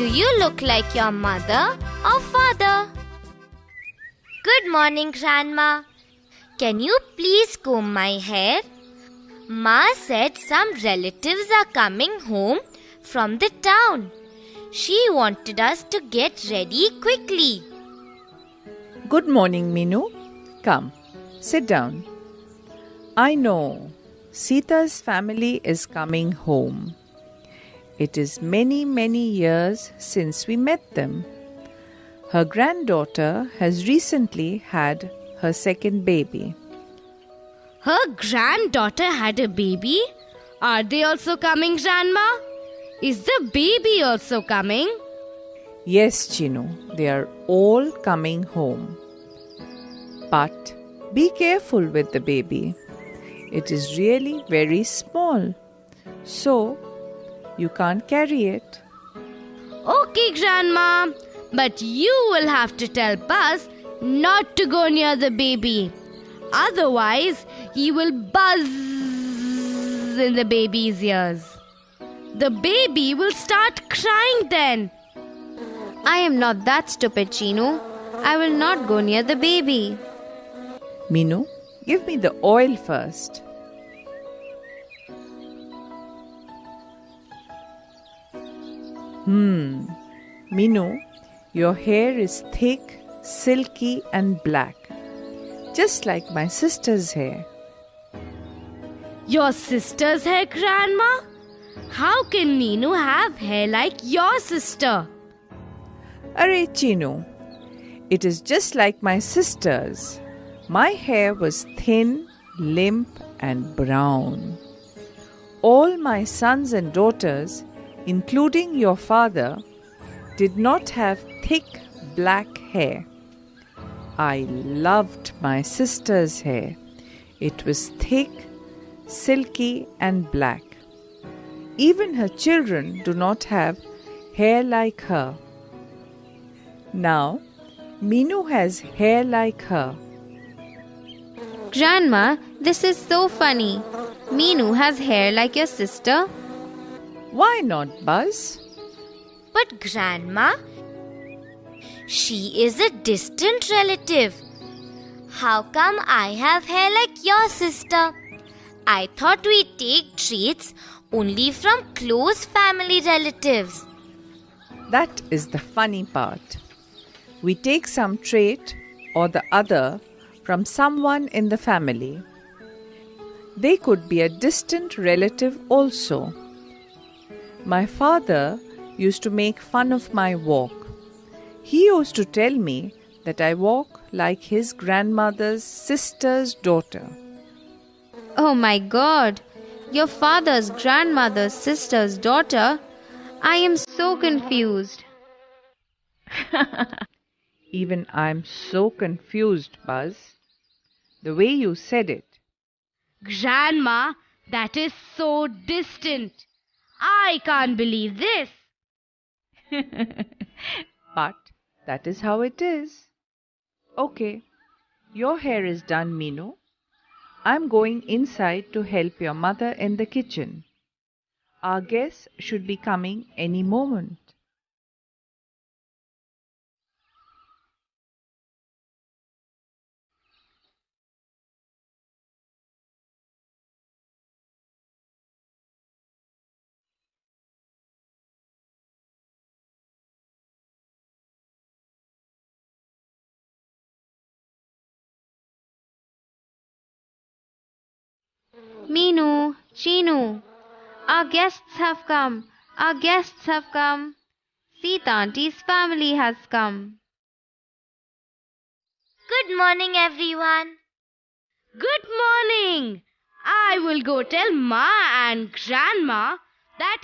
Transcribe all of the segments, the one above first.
Do you look like your mother or father? Good morning, Grandma. Can you please comb my hair? Ma said some relatives are coming home from the town. She wanted us to get ready quickly. Good morning, Minu. Come, sit down. I know Sita's family is coming home. It is many, many years since we met them. Her granddaughter has recently had her second baby. Her granddaughter had a baby? Are they also coming, Grandma? Is the baby also coming? Yes, Chinu, they are all coming home. But be careful with the baby. It is really very small. So, you can't carry it. Okay, Grandma. But you will have to tell Buzz not to go near the baby. Otherwise, he will buzz in the baby's ears. The baby will start crying then. I am not that stupid, Chinu. I will not go near the baby. Minu, give me the oil first. Minu, your hair is thick, silky and black, just like my sister's hair. Your sister's hair, Grandma? How can Meenu have hair like your sister? Arey Chinu, it is just like my sister's. My hair was thin, limp and brown. All my sons and daughters, including your father, did not have thick black hair. I loved my sister's hair. It was thick, silky and black. Even her children do not have hair like her. Now, Meenu has hair like her. Grandma, this is so funny. Meenu has hair like your sister. Why not, Buzz? But Grandma, she is a distant relative. How come I have hair like your sister? I thought we take traits only from close family relatives. That is the funny part. We take some trait or the other from someone in the family. They could be a distant relative also. My father used to make fun of my walk. He used to tell me that I walk like his grandmother's sister's daughter. Oh my God! Your father's grandmother's sister's daughter? I am so confused. Even I'm so confused, Buzz. The way you said it. Grandma, that is so distant. I can't believe this. But that is how it is. Okay, your hair is done, Meenu. I'm going inside to help your mother in the kitchen. Our guests should be coming any moment. Meenu, Chinu, our guests have come. Our guests have come. Sita Auntie's family has come. Good morning, everyone. Good morning. I will go tell Ma and Grandma that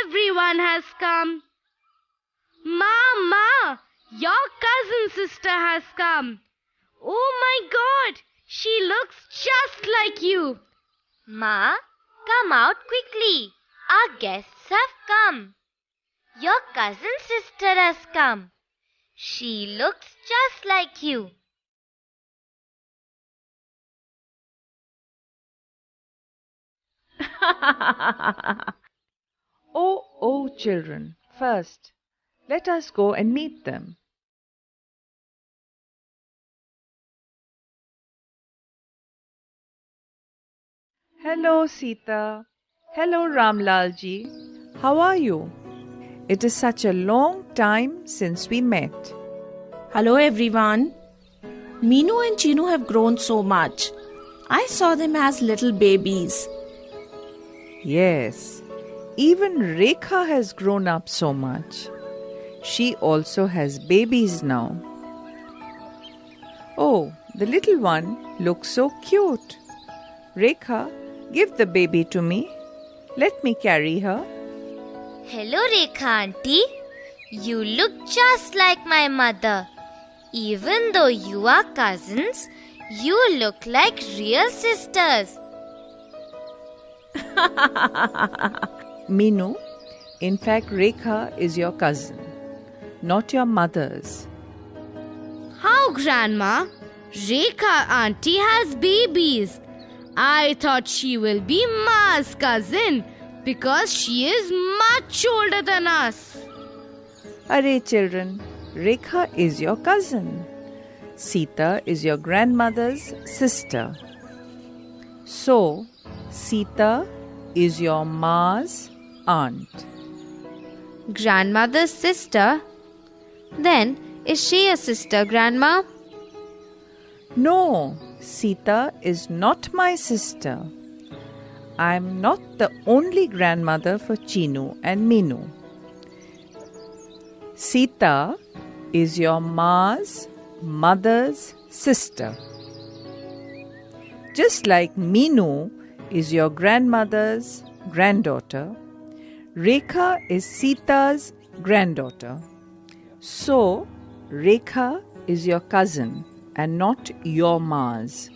everyone has come. Ma, your cousin sister has come. Oh my God, she looks just like you. Ma, come out quickly. Our guests have come. Your cousin sister has come. She looks just like you. Oh, children, first, Let us go and meet them. Hello, Sita. Hello, Ramlal ji. How are you? It is such a long time since we met. Hello everyone. Meenu and Chinu have grown so much. I saw them as little babies. Yes, even Rekha has grown up so much. She also has babies now. Oh, the little one looks so cute. Rekha, give the baby to me. Let me carry her. Hello, Rekha auntie. You look just like my mother. Even though you are cousins, you look like real sisters. Meenu, in fact, Rekha is your cousin, not your mother's. How, Grandma? Rekha auntie has babies. I thought she will be Ma's cousin because she is much older than us. Arey children, Rekha is your cousin. Sita is your grandmother's sister. So, Sita is your Ma's aunt. Grandmother's sister? Then, is she a sister, Grandma? No, Sita is not my sister. I am not the only grandmother for Chinu and Meenu. Sita is your Ma's mother's sister. Just like Meenu is your grandmother's granddaughter, Rekha is Sita's granddaughter. So, Rekha is your cousin and not your Ma's.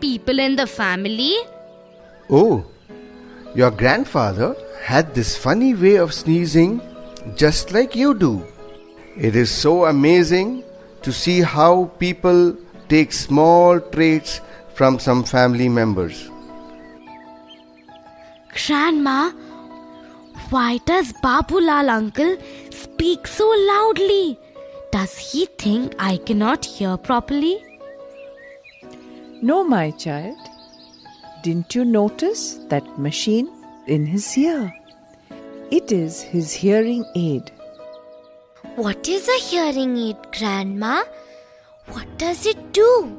People in the family? Oh, your grandfather had this funny way of sneezing just like you do. It is so amazing to see how people take small traits from some family members. Grandma, why does Babulal uncle speak so loudly? Does he think I cannot hear properly? No, my child. Didn't you notice that machine in his ear? It is his hearing aid. What is a hearing aid, Grandma? What does it do?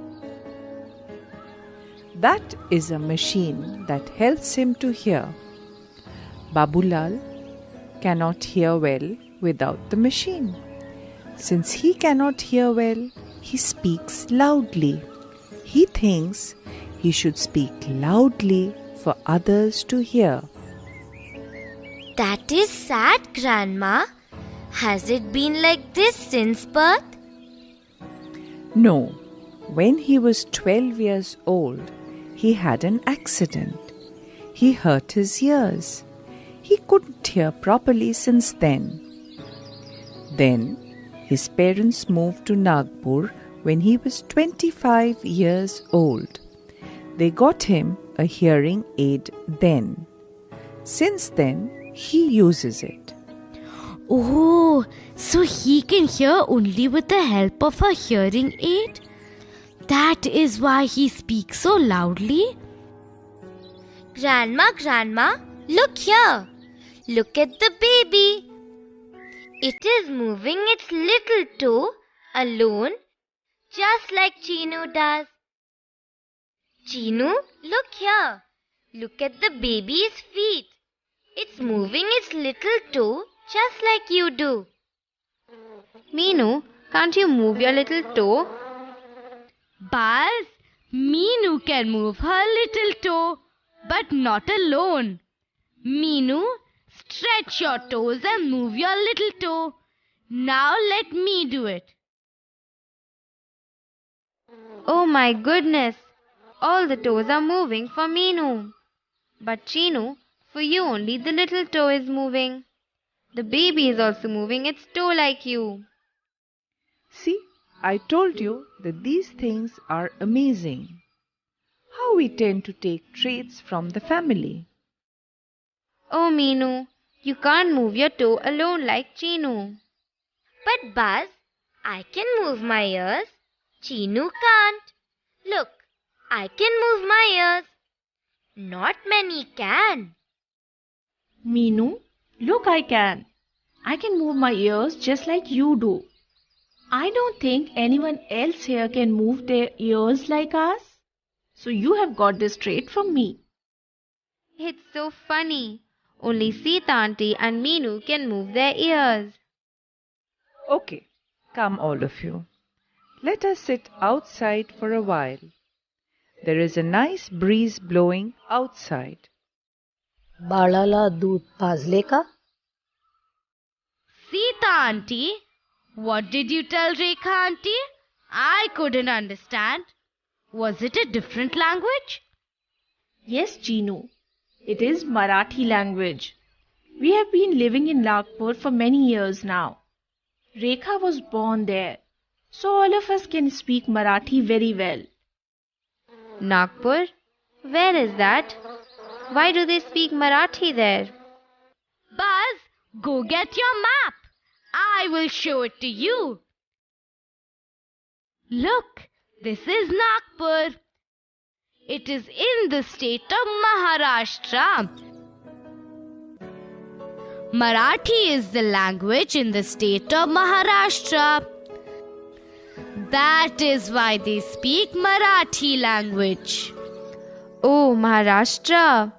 That is a machine that helps him to hear. Babulal cannot hear well without the machine. Since he cannot hear well, he speaks loudly. He thinks he should speak loudly for others to hear. That is sad, Grandma. Has it been like this since birth? No, when he was 12 years old, he had an accident. He hurt his ears. He couldn't hear properly since then. Then, his parents moved to Nagpur when he was 25 years old. They got him a hearing aid then. Since then, he uses it. Oh, so he can hear only with the help of a hearing aid? That is why he speaks so loudly? Grandma, look here. Look at the baby. It is moving its little toe alone, just like Chinu does. Chinu, look here. Look at the baby's feet. It's moving its little toe just like you do. Meenu, can't you move your little toe? Buzz, Meenu can move her little toe, but not alone. Meenu, stretch your toes and move your little toe. Now let me do it. Oh my goodness! All the toes are moving for Meenu. But Chinu, for you only the little toe is moving. The baby is also moving its toe like you. See, I told you that these things are amazing. How we tend to take traits from the family. Oh Meenu, you can't move your toe alone like Chinu. But Buzz, I can move my ears. Chinu can't. Look, I can move my ears. Not many can. Meenu, look, I can. I can move my ears just like you do. I don't think anyone else here can move their ears like us. So you have got this trait from me. It's so funny. Only Sita auntie and Meenu can move their ears. Okay, come all of you. Let us sit outside for a while. There is a nice breeze blowing outside. बाळाला दूध पाजले का? Sita auntie, what did you tell Rekha auntie? I couldn't understand. Was it a different language? Yes, Chinu. It is Marathi language. We have been living in Nagpur for many years now. Rekha was born there, so all of us can speak Marathi very well. Nagpur? Where is that? Why do they speak Marathi there? Buzz, go get your map. I will show it to you. Look, this is Nagpur. It is in the state of Maharashtra. Marathi is the language in the state of Maharashtra. That is why they speak Marathi language. Oh, Maharashtra.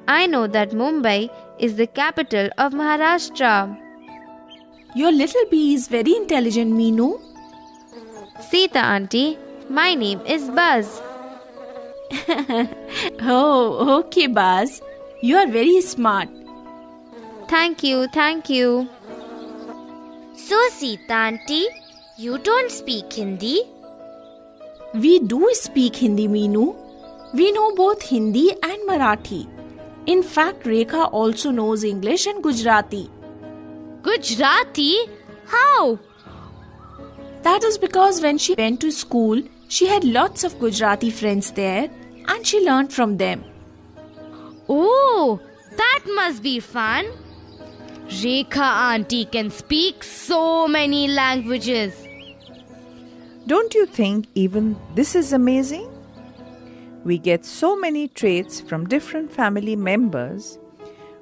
I know that Mumbai is the capital of Maharashtra. Your little bee is very intelligent, Meenu. Sita auntie, my name is Buzz. Oh, okay, Buzz. You are very smart. Thank you, thank you. So, Sita auntie, you don't speak Hindi? We do speak Hindi, Meenu. We know both Hindi and Marathi. In fact, Rekha also knows English and Gujarati. Gujarati? How? That is because when she went to school, she had lots of Gujarati friends there and she learned from them. Oh, that must be fun. Rekha auntie can speak so many languages. Don't you think even this is amazing? We get so many traits from different family members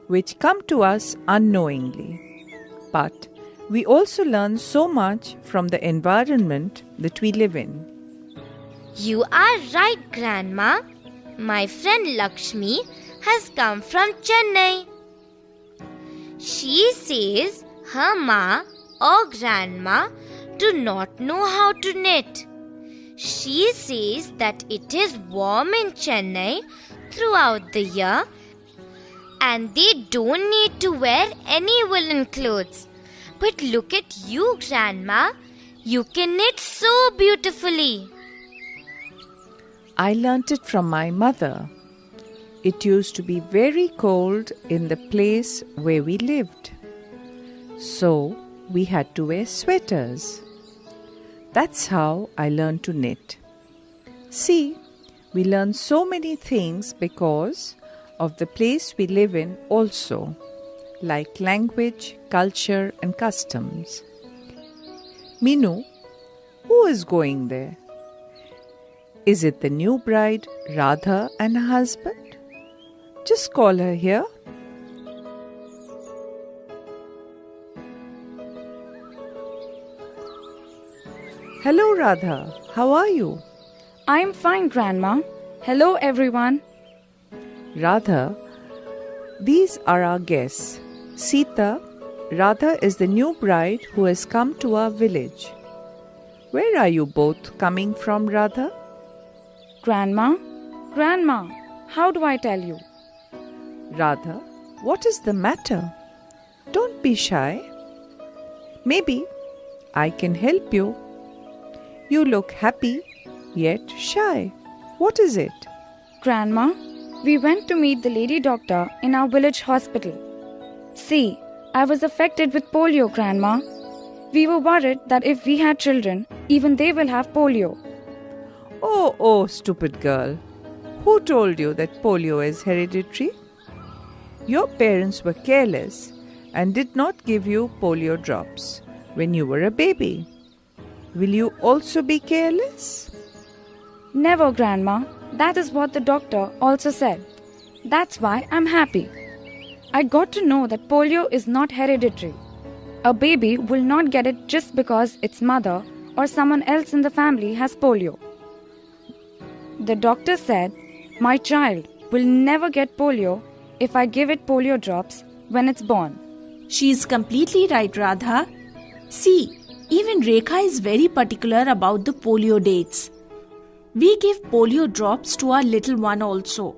which come to us unknowingly. But we also learn so much from the environment that we live in. You are right, Grandma. My friend Lakshmi has come from Chennai. She says her ma or grandma do not know how to knit. She says that it is warm in Chennai throughout the year and they don't need to wear any woolen clothes. But look at you, Grandma. You can knit so beautifully. I learnt it from my mother. It used to be very cold in the place where we lived. So we had to wear sweaters. That's how I learned to knit. See, we learn so many things because of the place we live in also, like language, culture and customs. Minu, who is going there? Is it the new bride, Radha, and her husband? Just call her here. Hello, Radha. How are you? I am fine, Grandma. Hello, everyone. Radha, these are our guests. Sita, Radha is the new bride who has come to our village. Where are you both coming from, Radha? Grandma, how do I tell you? Radha, what is the matter? Don't be shy. Maybe I can help you. You look happy, yet shy. What is it? Grandma, we went to meet the lady doctor in our village hospital. See, I was affected with polio, Grandma. We were worried that if we had children, even they will have polio. Oh, stupid girl. Who told you that polio is hereditary? Your parents were careless and did not give you polio drops when you were a baby. Will you also be careless? Never, Grandma. That is what the doctor also said. That's why I'm happy. I got to know that polio is not hereditary. A baby will not get it just because its mother or someone else in the family has polio. The doctor said, my child will never get polio if I give it polio drops when it's born. She is completely right, Radha. See, even Rekha is very particular about the polio dates. We give polio drops to our little one also.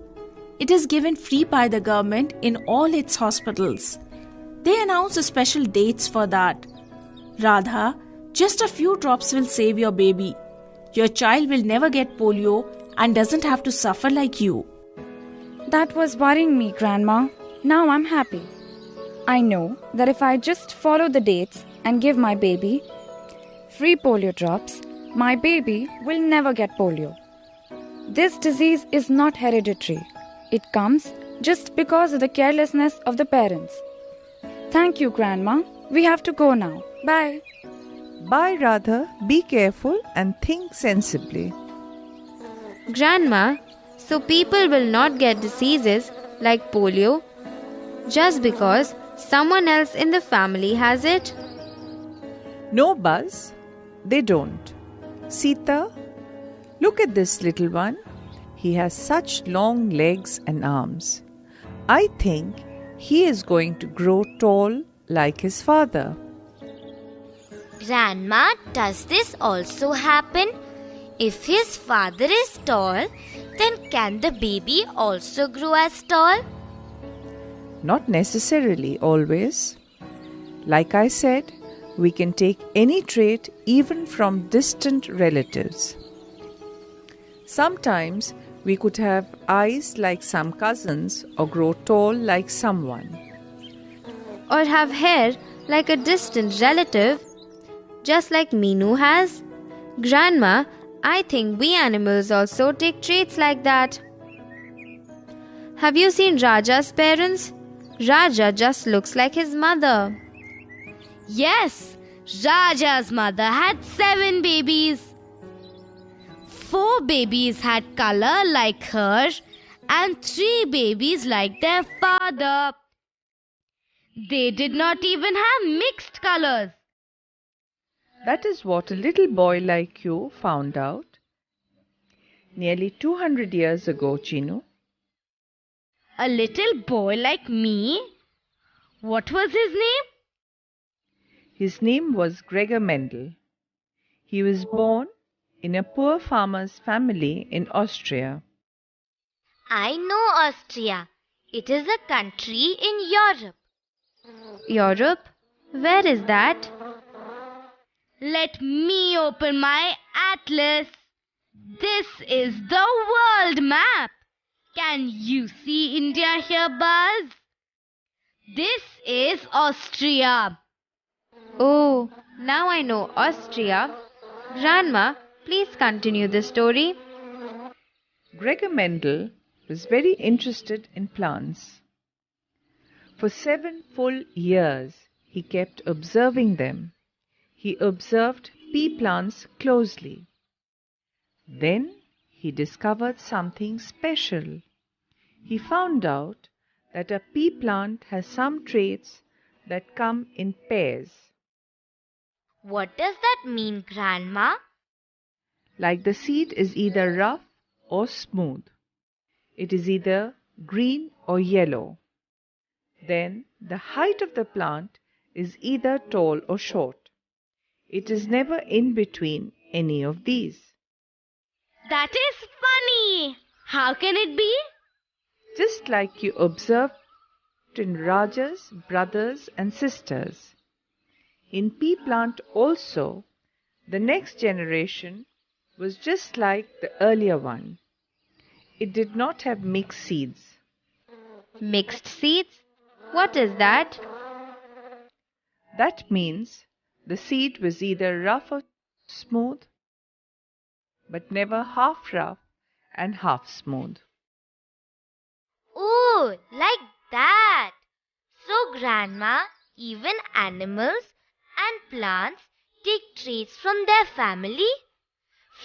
It is given free by the government in all its hospitals. They announce special dates for that. Radha, just a few drops will save your baby. Your child will never get polio and doesn't have to suffer like you. That was worrying me, Grandma. Now I'm happy. I know that if I just follow the dates and give my baby free polio drops, my baby will never get polio. This disease is not hereditary. It comes just because of the carelessness of the parents. Thank you, Grandma. We have to go now. Bye. Bye, Radha. Be careful and think sensibly. Grandma, so people will not get diseases like polio just because someone else in the family has it? No, Buzz, they don't. Sita, look at this little one. He has such long legs and arms. I think he is going to grow tall like his father. Grandma, does this also happen? If his father is tall, then can the baby also grow as tall? Not necessarily always. Like I said, we can take any trait even from distant relatives. Sometimes we could have eyes like some cousins or grow tall like someone. Or have hair like a distant relative, just like Minu has? Grandma, I think we animals also take traits like that. Have you seen Raja's parents? Raja just looks like his mother. Yes, Raja's mother had 7 babies. 4 babies had color like her and 3 babies like their father. They did not even have mixed colors. That is what a little boy like you found out nearly 200 years ago, Chinu. A little boy like me? What was his name? His name was Gregor Mendel. He was born in a poor farmer's family in Austria. I know Austria. It is a country in Europe. Europe? Where is that? Let me open my atlas. This is the world map. Can you see India here, Buzz? This is Austria. Oh, now I know Austria. Grandma, please continue the story. Gregor Mendel was very interested in plants. For 7 full years, he kept observing them. He observed pea plants closely. Then he discovered something special. He found out that a pea plant has some traits that come in pairs. What does that mean, Grandma? Like the seed is either rough or smooth. It is either green or yellow. Then the height of the plant is either tall or short. It is never in between any of these. That is funny. How can it be? Just like you observed in Raja's brothers and sisters. In pea plant also, the next generation was just like the earlier one. It did not have mixed seeds. Mixed seeds? What is that? That means the seed was either rough or smooth, but never half rough and half smooth. Oh, like that. So, Grandma, even animals and plants take traits from their family?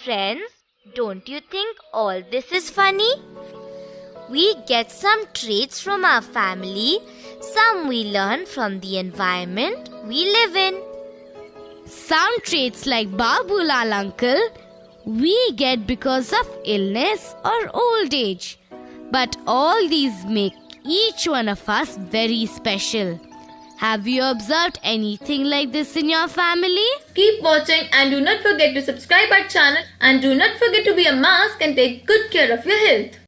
Friends, don't you think all this is funny? We get some traits from our family, some we learn from the environment we live in. Some traits like Babulal uncle, we get because of illness or old age. But all these make each one of us very special. Have you observed anything like this in your family? Keep watching and do not forget to subscribe our channel, and do not forget to wear a mask and take good care of your health.